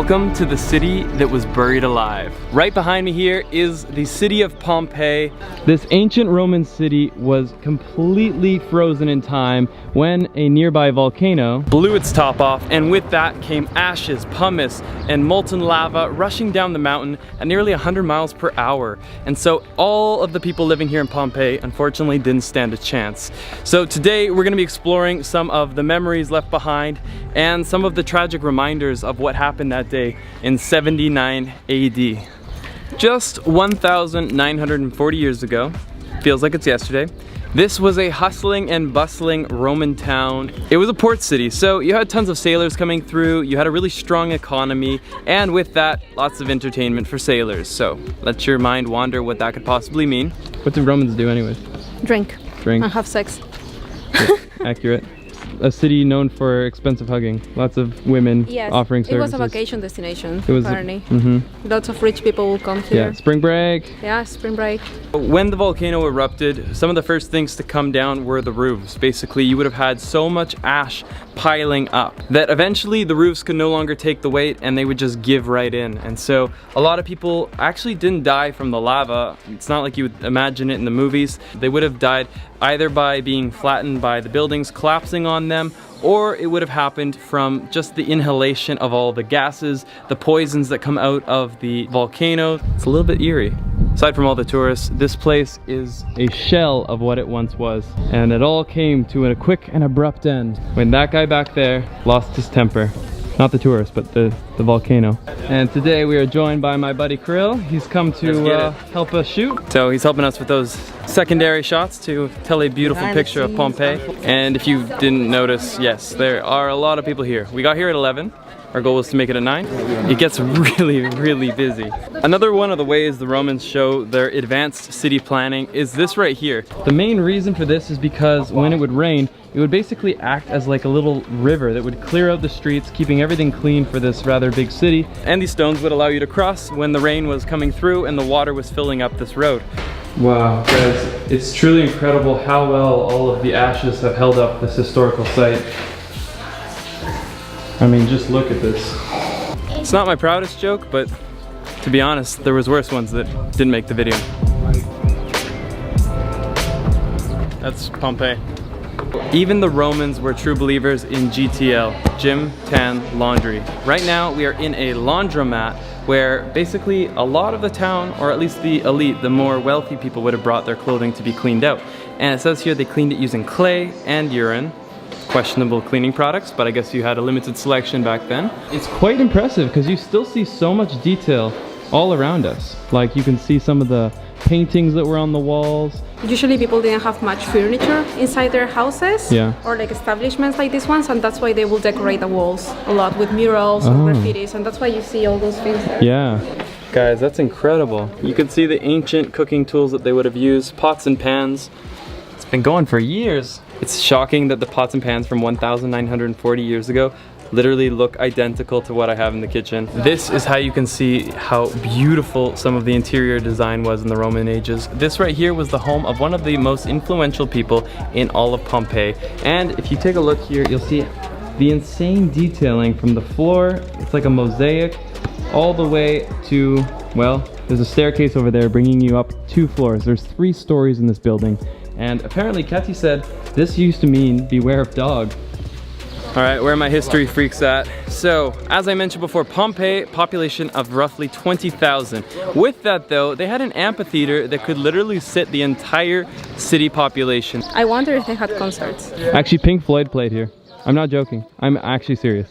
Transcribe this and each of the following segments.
Welcome to the city that was buried alive. Right behind me here is the city of Pompeii. This ancient Roman city was completely frozen in time when a nearby volcano blew its top off, and with that came ashes, pumice, and molten lava rushing down the mountain at nearly 100 miles per hour. And so all of the people living here in Pompeii unfortunately didn't stand a chance. So today we're going to be exploring some of the memories left behind and some of the tragic reminders of what happened that day in 79 AD. Just 1,940 years ago, feels like it's yesterday, this was a hustling and bustling Roman town. It was a port city, so you had tons of sailors coming through, you had a really strong economy, and with that, lots of entertainment for sailors. So let your mind wander what that could possibly mean. What did Romans do anyways? Drink. Drink. And have sex. Accurate. A city known for expensive hugging. Lots of women offering services. It was a vacation destination, it was apparently. Lots of rich people will come here. Yeah, spring break. Yeah, spring break. When the volcano erupted, some of the first things to come down were the roofs. Basically, you would have had so much ash piling up that eventually the roofs could no longer take the weight and they would just give right in. And so a lot of people actually didn't die from the lava. It's not like you would imagine it in the movies. They would have died either by being flattened by the buildings collapsing on them, or it would have happened from just the inhalation of all the gases, the poisons that come out of the volcano. It's a little bit eerie. Aside from all the tourists, this place is a shell of what it once was. And it all came to a quick and abrupt end when that guy back there lost his temper. Not the tourists, but the volcano. And today we are joined by my buddy Krill. He's come to help us shoot. So he's helping us with those secondary shots to tell a beautiful picture of Pompeii. And if you didn't notice, yes, there are a lot of people here. We got here at 11. Our goal was to make it at 9. It gets really, really busy. Another one of the ways the Romans show their advanced city planning is this right here. The main reason for this is because when it would rain, it would basically act as like a little river that would clear out the streets, keeping everything clean for this rather big city. And these stones would allow you to cross when the rain was coming through and the water was filling up this road. Wow, guys, it's truly incredible how well all of the ashes have held up this historical site. I mean, just look at this. It's not my proudest joke, but to be honest, there was worse ones that didn't make the video. That's Pompeii. Even the Romans were true believers in GTL, gym, tan, laundry. Right now, we are in a laundromat where basically a lot of the town, or at least the elite, the more wealthy people would have brought their clothing to be cleaned out. And it says here they cleaned it using clay and urine. Questionable cleaning products, but I guess you had a limited selection back then. It's quite impressive because you still see so much detail all around us. Like you can see some of the paintings that were on the walls. Usually people didn't have much furniture inside their houses or like establishments like these ones, and that's why they will decorate the walls a lot with murals or graffitis, and that's why you see all those things there. Yeah. Guys, that's incredible. You can see the ancient cooking tools that they would have used, pots and pans. It's been going for years. It's shocking that the pots and pans from 1,940 years ago literally look identical to what I have in the kitchen. This is how you can see how beautiful some of the interior design was in the Roman ages. This right here was the home of one of the most influential people in all of Pompeii. And if you take a look here, you'll see the insane detailing from the floor. It's like a mosaic all the way to, well, there's a staircase over there bringing you up 2 floors. There's 3 stories in this building. And apparently Katy said this used to mean beware of dog. All right, where are my history freaks at? So, as I mentioned before, Pompeii, population of roughly 20,000. With that though, they had an amphitheater that could literally sit the entire city population. I wonder if they had concerts. Actually, Pink Floyd played here. I'm not joking. I'm actually serious.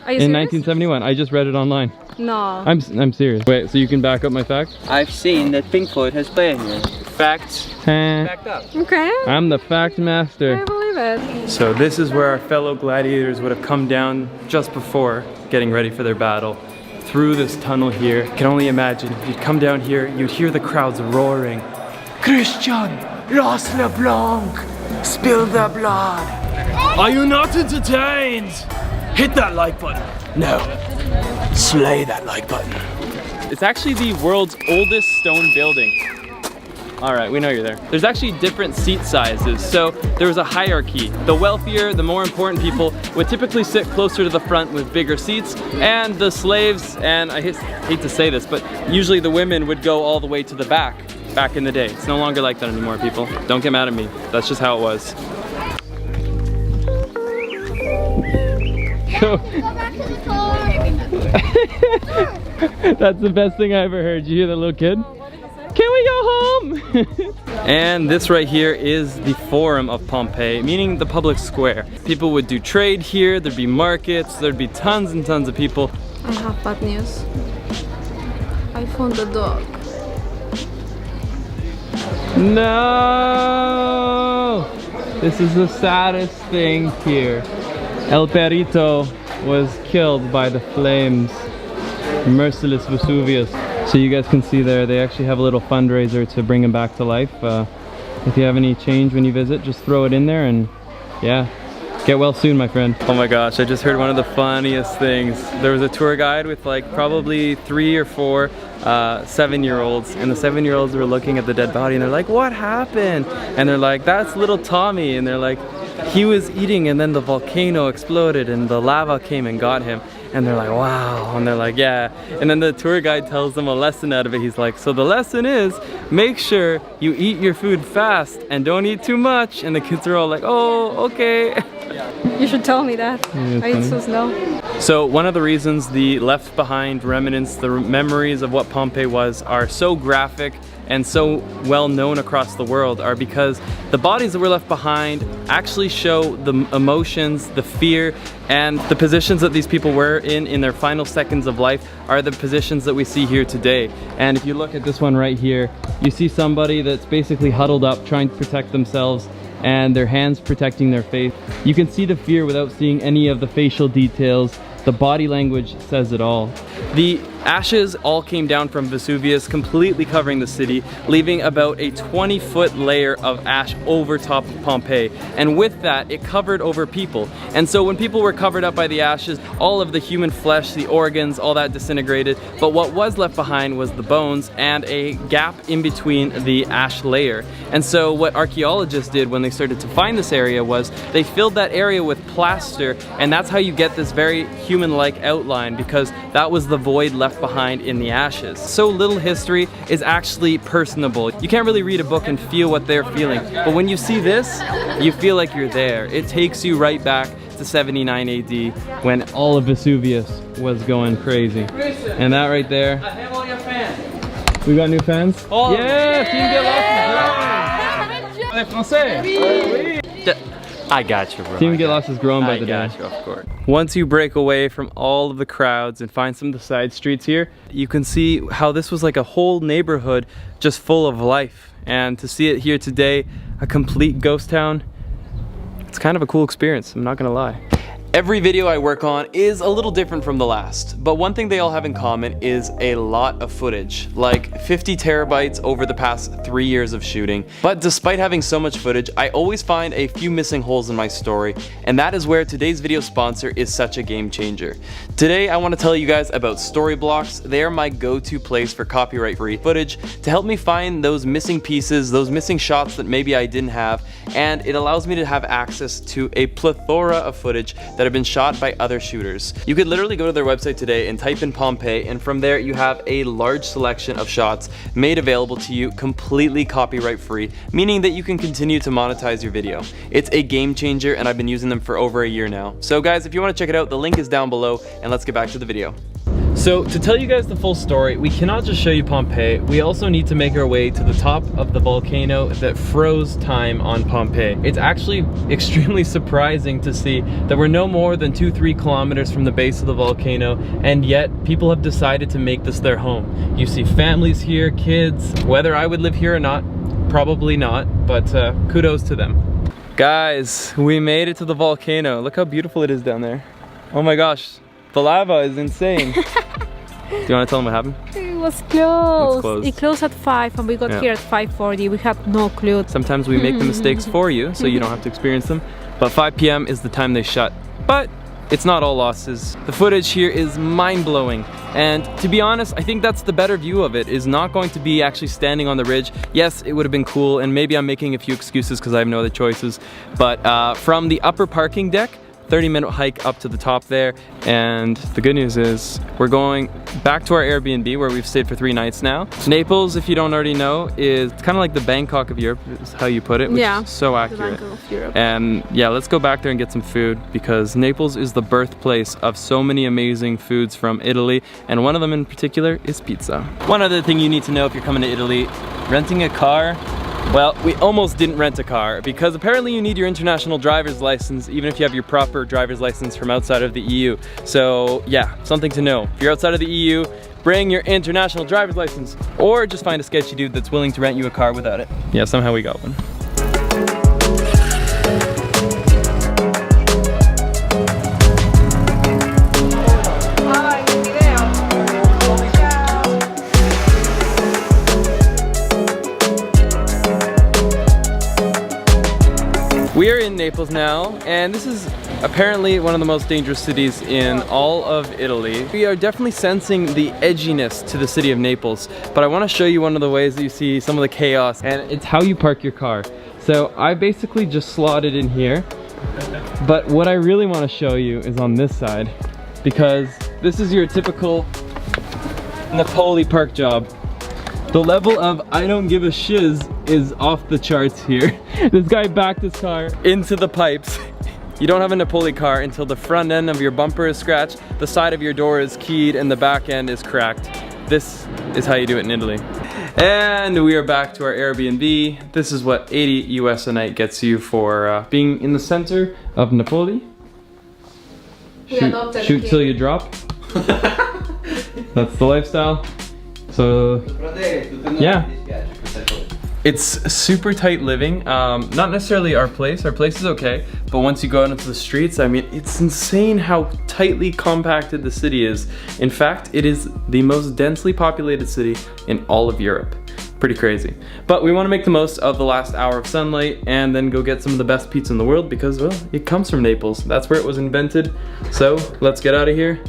Are you in serious? 1971, I just read it online. No. I'm serious. Wait, so you can back up my fact? I've seen that Pink Floyd has played here. Fact. Backed up. Okay. I'm the fact master. I believe it. So this is where our fellow gladiators would have come down just before getting ready for their battle. Through this tunnel here. You can only imagine, you'd come down here, you'd hear the crowds roaring. Christian, Lost LeBlanc, spill the blood. Are you not entertained? Hit that like button. No, slay that like button. It's actually the world's oldest stone building. All right, we know you're there. There's actually different seat sizes. So there was a hierarchy. The wealthier, the more important people would typically sit closer to the front with bigger seats, and the slaves, and I hate to say this, but usually the women would go all the way to the back in the day. It's no longer like that anymore, people. Don't get mad at me. That's just how it was. Go back to the car. That's the best thing I ever heard. You hear that little kid? Can we go home? And this right here is the Forum of Pompeii, meaning the public square. People would do trade here, there'd be markets, there'd be tons and tons of people. I have bad news. I found the dog. No! This is the saddest thing here. El Perito was killed by the flames. Merciless Vesuvius. So you guys can see there, they actually have a little fundraiser to bring him back to life. If you have any change when you visit, just throw it in there and yeah, get well soon, my friend. Oh my gosh, I just heard one of the funniest things. There was a tour guide with like probably 3 or 4 7-year-olds, and the 7-year-olds were looking at the dead body and they're like, what happened? And they're like, that's little Tommy. And they're like, he was eating and then the volcano exploded and the lava came and got him. And they're like, wow. And they're like, yeah. And then the tour guide tells them a lesson out of it. He's like, so the lesson is, make sure you eat your food fast and don't eat too much. And the kids are all like, oh, okay. You should tell me that. I eat so slow. So one of the reasons the left behind remnants, the memories of what Pompeii was, are so graphic and so well known across the world are because the bodies that were left behind actually show the emotions, the fear, and the positions that these people were in their final seconds of life are the positions that we see here today. And if you look at this one right here, you see somebody that's basically huddled up trying to protect themselves and their hands protecting their face. You can see the fear without seeing any of the facial details. The body language says it all. The ashes all came down from Vesuvius, completely covering the city, leaving about a 20-foot layer of ash over top of Pompeii. And with that, it covered over people. And so when people were covered up by the ashes, all of the human flesh, the organs, all that disintegrated. But what was left behind was the bones and a gap in between the ash layer. And so what archaeologists did when they started to find this area was they filled that area with plaster, and that's how you get this very human-like outline, because that was the void left behind in the ashes. So little history is actually personable. You can't really read a book and feel what they're feeling, but when you see this, you feel like you're there. It takes you right back to 79 AD when all of Vesuvius was going crazy. And that right there. We got new fans? Oh, yeah! Team Get Lost is I got you, bro. Team Get Lost is growing by the day. I got you, of course. Once you break away from all of the crowds and find some of the side streets here, you can see how this was like a whole neighborhood just full of life. And to see it here today, a complete ghost town, it's kind of a cool experience, I'm not gonna lie. Every video I work on is a little different from the last, but one thing they all have in common is a lot of footage, like 50 terabytes over the past 3 years of shooting. But despite having so much footage, I always find a few missing holes in my story, and that is where today's video sponsor is such a game changer. Today I want to tell you guys about Storyblocks. They are my go-to place for copyright-free footage to help me find those missing pieces, those missing shots that maybe I didn't have, and it allows me to have access to a plethora of footage that have been shot by other shooters. You could literally go to their website today and type in Pompeii, and from there you have a large selection of shots made available to you completely copyright free, meaning that you can continue to monetize your video. It's a game changer, and I've been using them for over a year now. So guys, if you want to check it out, the link is down below, and let's get back to the video. So to tell you guys the full story, we cannot just show you Pompeii, we also need to make our way to the top of the volcano that froze time on Pompeii. It's actually extremely surprising to see that we're no more than 2-3 kilometers from the base of the volcano, and yet people have decided to make this their home. You see families here, kids. Whether I would live here or not, probably not, but kudos to them. Guys, we made it to the volcano. Look how beautiful it is down there. Oh my gosh. The lava is insane. Do you want to tell them what happened? It was closed. It closed at 5 and we got here at 5:40. We had no clue. Sometimes we make the mistakes for you so you don't have to experience them. But 5 p.m. is the time they shut. But it's not all losses. The footage here is mind-blowing. And to be honest, I think that's the better view of it, is not going to be actually standing on the ridge. Yes, it would have been cool, and maybe I'm making a few excuses because I have no other choices. But from the upper parking deck, 30-minute hike up to the top there, and the good news is we're going back to our Airbnb where we've stayed for 3 nights now. Naples, if you don't already know, is kind of like the Bangkok of Europe, is how you put it, which is so accurate. The Bangkok of Europe. And yeah, let's go back there and get some food, because Naples is the birthplace of so many amazing foods from Italy, and one of them in particular is pizza. One other thing you need to know if you're coming to Italy, renting a car. Well, we almost didn't rent a car because apparently you need your international driver's license even if you have your proper driver's license from outside of the EU. So yeah, something to know. If you're outside of the EU, bring your international driver's license, or just find a sketchy dude that's willing to rent you a car without it. Yeah, somehow we got one. We are in Naples now, and this is apparently one of the most dangerous cities in all of Italy. We are definitely sensing the edginess to the city of Naples, but I want to show you one of the ways that you see some of the chaos, and it's how you park your car. So I basically just slotted in here, but what I really want to show you is on this side, because this is your typical Napoli park job. The level of I don't give a shiz is off the charts here. This guy backed his car into the pipes. You don't have a Napoli car until the front end of your bumper is scratched, the side of your door is keyed, and the back end is cracked. This is how you do it in Italy. And we are back to our Airbnb. This is what 80 US a night gets you for being in the center of Napoli. Shoot till you drop. That's the lifestyle. So yeah, it's super tight living. Not necessarily our place is okay, but once you go out into the streets, I mean, it's insane how tightly compacted the city is. In fact, it is the most densely populated city in all of Europe. Pretty crazy. But we want to make the most of the last hour of sunlight and then go get some of the best pizza in the world because, well, it comes from Naples. That's where it was invented. So let's get out of here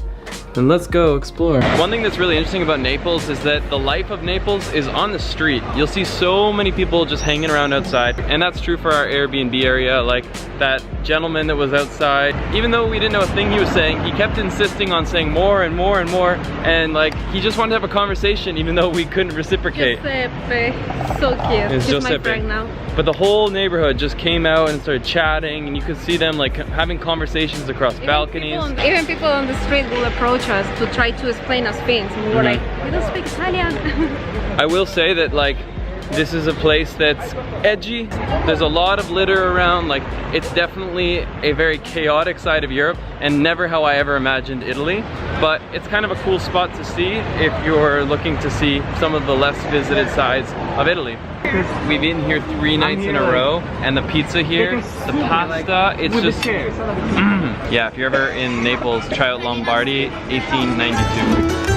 and let's go explore. One thing that's really interesting about Naples is that the life of Naples is on the street. You'll see so many people just hanging around outside, and that's true for our Airbnb area. Like that gentleman that was outside, even though we didn't know a thing he was saying, he kept insisting on saying more and more and more, and like he just wanted to have a conversation even though we couldn't reciprocate. Giuseppe, so cute. It's He's Giuseppe. my friend now. But the whole neighborhood just came out and started chatting, and you could see them like having conversations across balconies. Even people on the street will approach us to try to explain us things, and we were like, we don't speak Italian. I will say that like this is a place that's edgy. There's a lot of litter around. Like it's definitely a very chaotic side of Europe and never how I ever imagined Italy. But it's kind of a cool spot to see if you're looking to see some of the less visited sides of Italy. We've eaten here 3 nights in a row, and the pizza here, the pasta, it's just yeah, if you're ever in Naples, try out Lombardi 1892.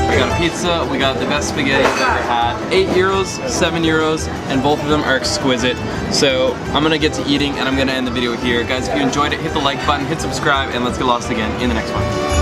We got a pizza, we got the best spaghetti I've ever had. 8 euros, 7 euros, and both of them are exquisite. So I'm gonna get to eating and I'm gonna end the video here. Guys, if you enjoyed it, hit the like button, hit subscribe, and let's get lost again in the next one.